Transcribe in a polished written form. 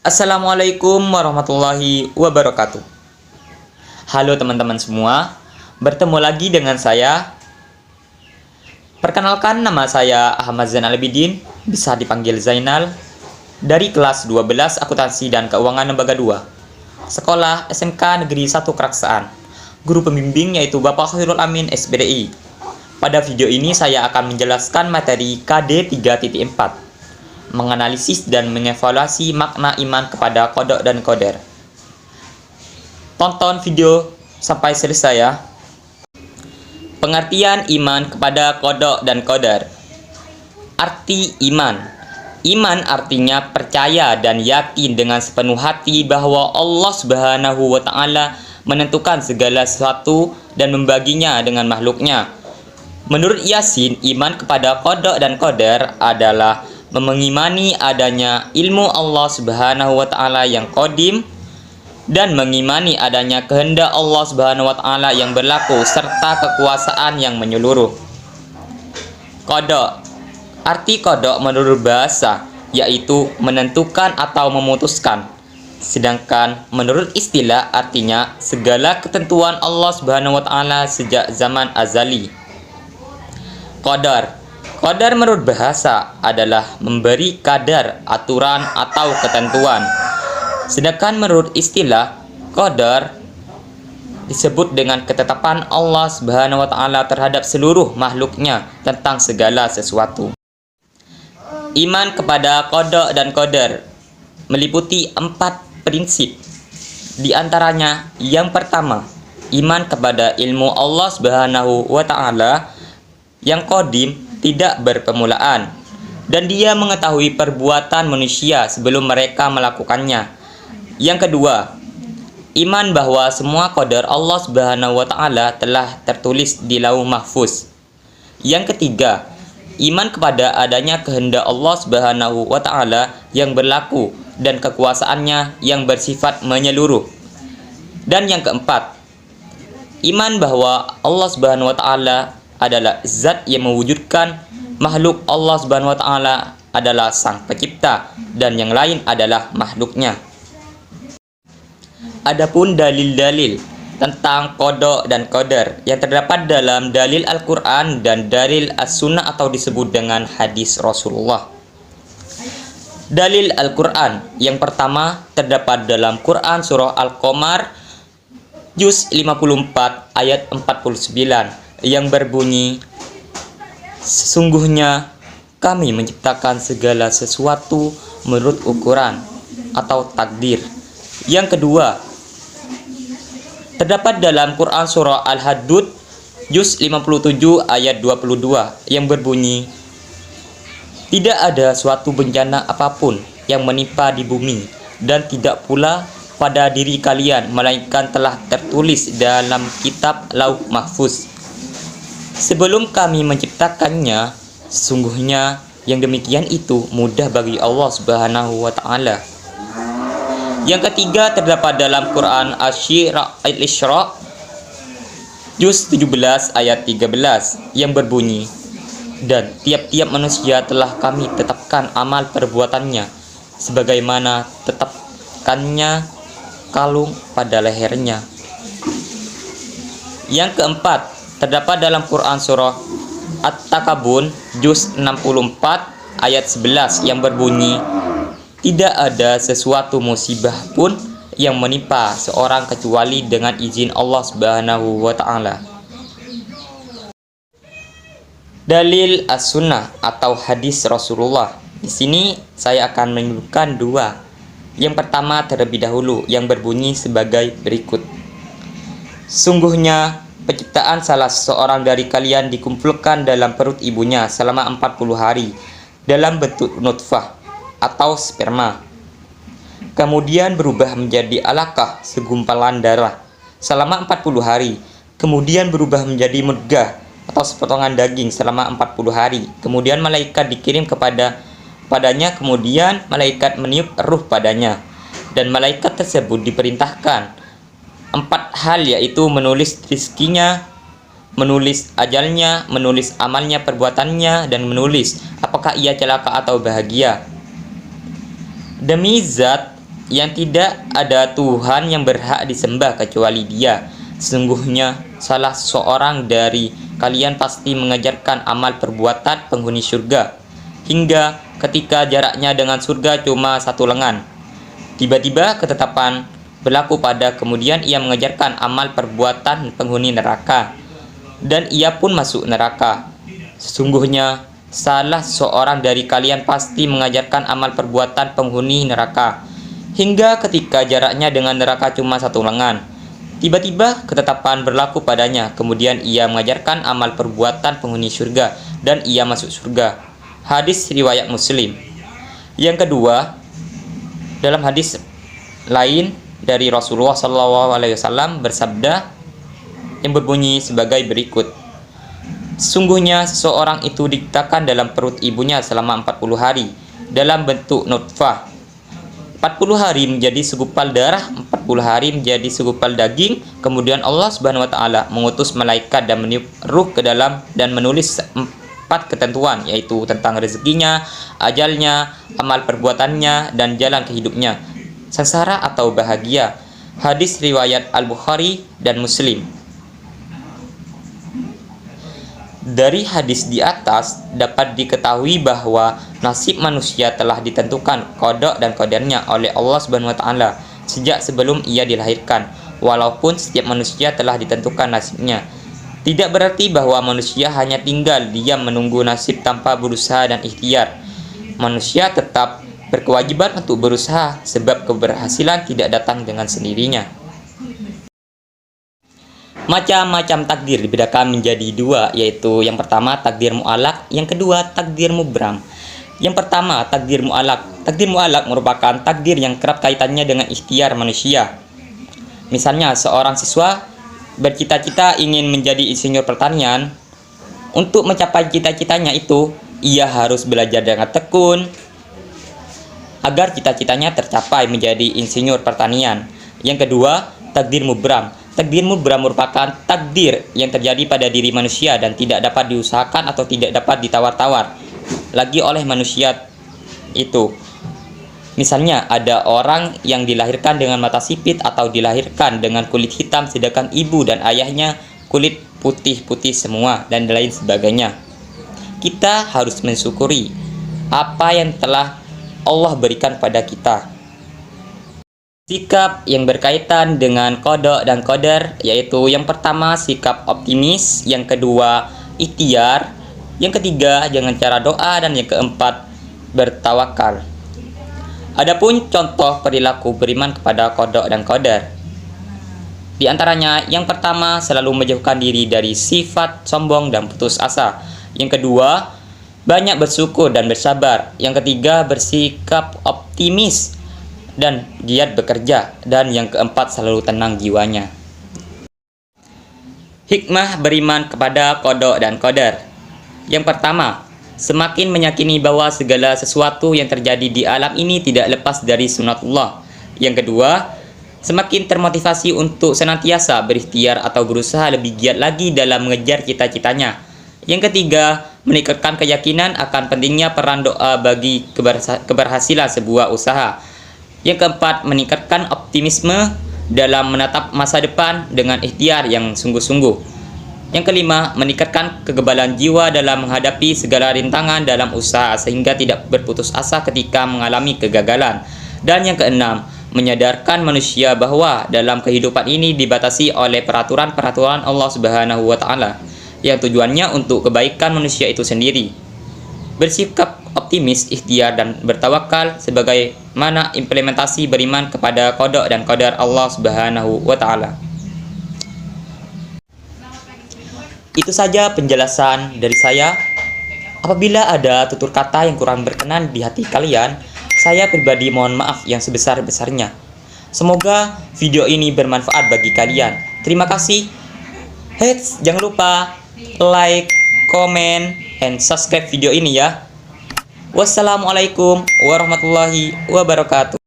Assalamualaikum warahmatullahi wabarakatuh. Halo teman-teman semua, bertemu lagi dengan saya. Perkenalkan, nama saya Ahmad Zainal Abidin, bisa dipanggil Zainal, dari kelas 12 Akuntansi dan Keuangan Lembaga 2, Sekolah SMK Negeri 1 Keraksaan. Guru pembimbing yaitu Bapak Khairul Amin SPDI. Pada video ini saya akan menjelaskan materi KD 3.4, menganalisis dan mengevaluasi makna iman kepada qada dan qadar. Tonton video sampai selesai ya. Pengertian iman kepada qada dan qadar. Arti iman. Iman artinya percaya dan yakin dengan sepenuh hati bahwa Allah Subhanahu wa taala menentukan segala sesuatu dan membaginya dengan makhluknya. Menurut Yasin, iman kepada qada dan qadar adalah mengimani adanya ilmu Allah Subhanahu wa taala yang qadim dan mengimani adanya kehendak Allah Subhanahu wa taala yang berlaku serta kekuasaan yang menyeluruh. Qada. Arti qada menurut bahasa yaitu menentukan atau memutuskan. Sedangkan menurut istilah artinya segala ketentuan Allah Subhanahu wa taala sejak zaman azali. Qadar. Qadar menurut bahasa adalah memberi kadar, aturan, atau ketentuan. Sedangkan menurut istilah, qadar disebut dengan ketetapan Allah Subhanahu wa taala terhadap seluruh makhluknya tentang segala sesuatu. Iman kepada qada dan qadar meliputi 4 prinsip. Di antaranya, yang pertama, iman kepada ilmu Allah Subhanahu wa taala yang qadim, tidak berpermulaan, dan dia mengetahui perbuatan manusia sebelum mereka melakukannya. Yang kedua, iman bahwa semua qadar Allah Subhanahu wa taala telah tertulis di Lauh Mahfuz. Yang ketiga, iman kepada adanya kehendak Allah Subhanahu wa taala yang berlaku dan kekuasaannya yang bersifat menyeluruh. Dan yang keempat, iman bahwa Allah Subhanahu wa taala adalah zat yang mewujudkan makhluk. Allah Subhanahu wa taala adalah sang pencipta dan yang lain adalah makhluknya. Adapun dalil-dalil tentang qada dan qadar yang terdapat dalam dalil Al-Qur'an dan dalil As-Sunnah atau disebut dengan hadis Rasulullah. Dalil Al-Qur'an yang pertama terdapat dalam Quran surah Al-Qamar juz 54 ayat 49 yang berbunyi, sesungguhnya kami menciptakan segala sesuatu menurut ukuran atau takdir. Yang kedua terdapat dalam Quran surah Al-Hadud juz 57 ayat 22 yang berbunyi, tidak ada suatu bencana apapun yang menimpa di bumi dan tidak pula pada diri kalian melainkan telah tertulis dalam kitab Lauh Mahfuz sebelum kami menciptakannya. Sesungguhnya yang demikian itu mudah bagi Allah Subhanahu wa taala. Yang ketiga terdapat dalam Quran Al-Isra juz 17 ayat 13 yang berbunyi, dan tiap-tiap manusia telah kami tetapkan amal perbuatannya sebagaimana tetapkannya kalung pada lehernya. Yang keempat terdapat dalam Quran surah At-Takabun juz 64 ayat 11 yang berbunyi, tidak ada sesuatu musibah pun yang menimpa seorang kecuali dengan izin Allah Subhanahu wa taala. Dalil As-Sunnah atau hadis Rasulullah. Di sini saya akan menyebutkan 2. Yang pertama terlebih dahulu yang berbunyi sebagai berikut. Sungguhnya penciptaan salah seseorang dari kalian dikumpulkan dalam perut ibunya selama 40 hari dalam bentuk nutfah atau sperma. Kemudian berubah menjadi alaqah, segumpalan darah, selama 40 hari. Kemudian berubah menjadi mudghah atau sepotongan daging selama 40 hari. Kemudian malaikat dikirim padanya, kemudian malaikat meniup ruh padanya. Dan malaikat tersebut diperintahkan 4 hal, yaitu menulis rizkinya, menulis ajalnya, menulis amalnya, perbuatannya, dan menulis apakah ia celaka atau bahagia. Demi zat yang tidak ada Tuhan yang berhak disembah kecuali Dia. Sesungguhnya salah seorang dari kalian pasti mengajarkan amal perbuatan penghuni surga, hingga ketika jaraknya dengan surga cuma satu lengan. Tiba-tiba ketetapan berlaku pada kemudian ia mengajarkan amal perbuatan penghuni neraka, dan ia pun masuk neraka. Sesungguhnya salah seorang dari kalian pasti mengajarkan amal perbuatan penghuni neraka, hingga ketika jaraknya dengan neraka cuma satu lengan. Tiba-tiba ketetapan berlaku padanya, kemudian ia mengajarkan amal perbuatan penghuni surga, dan ia masuk surga. Hadis riwayat Muslim. Yang kedua, dalam hadis lain dari Rasulullah SAW bersabda yang berbunyi sebagai berikut: sesungguhnya seseorang itu diciptakan dalam perut ibunya selama 40 hari dalam bentuk nutfah. 40 hari menjadi segumpal darah, 40 hari menjadi segumpal daging. Kemudian Allah Subhanahu wa taala mengutus malaikat dan meniup ruh ke dalam dan menulis 4 ketentuan, yaitu tentang rezekinya, ajalnya, amal perbuatannya, dan jalan kehidupnya, sengsara atau bahagia. Hadis riwayat Al-Bukhari dan Muslim. Dari hadis di atas dapat diketahui bahwa nasib manusia telah ditentukan qada dan qadarnya oleh Allah Subhanahu wa taala sejak sebelum ia dilahirkan. Walaupun setiap manusia telah ditentukan nasibnya, tidak berarti bahwa manusia hanya tinggal diam menunggu nasib tanpa berusaha dan ikhtiar. Manusia tetap berkewajiban untuk berusaha, sebab keberhasilan tidak datang dengan sendirinya. Macam-macam takdir dibedakan menjadi dua, yaitu yang pertama takdir mu'allaq, yang kedua takdir mubram. Yang pertama takdir mu'allaq. Takdir mu'allaq merupakan takdir yang kerap kaitannya dengan ikhtiar manusia. Misalnya seorang siswa bercita-cita ingin menjadi insinyur pertanian. Untuk mencapai cita-citanya itu, ia harus belajar dengan tekun agar cita-citanya tercapai menjadi insinyur pertanian. Yang kedua, takdir mubram. Takdir mubram merupakan takdir yang terjadi pada diri manusia dan tidak dapat diusahakan atau tidak dapat ditawar-tawar lagi oleh manusia itu. Misalnya ada orang yang dilahirkan dengan mata sipit atau dilahirkan dengan kulit hitam, sedangkan ibu dan ayahnya kulit putih-putih semua, dan lain sebagainya. Kita harus mensyukuri apa yang telah Allah berikan pada kita. Sikap yang berkaitan dengan qada dan qadar, yaitu yang pertama sikap optimis, yang kedua ikhtiar, yang ketiga jangan cara doa, dan yang keempat bertawakal. Adapun contoh perilaku beriman kepada qada dan qadar, di antaranya yang pertama selalu menjauhkan diri dari sifat sombong dan putus asa. Yang kedua banyak bersyukur dan bersabar. Yang ketiga bersikap optimis dan giat bekerja, dan yang keempat selalu tenang jiwanya. Hikmah beriman kepada qada dan qadar. Yang pertama, semakin meyakini bahwa segala sesuatu yang terjadi di alam ini tidak lepas dari sunatullah. Yang kedua, semakin termotivasi untuk senantiasa berikhtiar atau berusaha lebih giat lagi dalam mengejar cita-citanya. Yang ketiga, meningkatkan keyakinan akan pentingnya peran doa bagi keberhasilan sebuah usaha. Yang keempat, meningkatkan optimisme dalam menatap masa depan dengan ikhtiar yang sungguh-sungguh. Yang kelima, meningkatkan kekebalan jiwa dalam menghadapi segala rintangan dalam usaha sehingga tidak berputus asa ketika mengalami kegagalan. Dan yang keenam, menyadarkan manusia bahwa dalam kehidupan ini dibatasi oleh peraturan-peraturan Allah Subhanahu wa taala yang tujuannya untuk kebaikan manusia itu sendiri. Bersikap optimis, ikhtiar, dan bertawakal sebagaimana implementasi beriman kepada qada dan qadar Allah Subhanahu wa taala. Itu saja penjelasan dari saya. Apabila ada tutur kata yang kurang berkenan di hati kalian, saya pribadi mohon maaf yang sebesar-besarnya. Semoga video ini bermanfaat bagi kalian. Terima kasih. Jangan lupa like, comment, and subscribe video ini ya. Wassalamualaikum warahmatullahi wabarakatuh.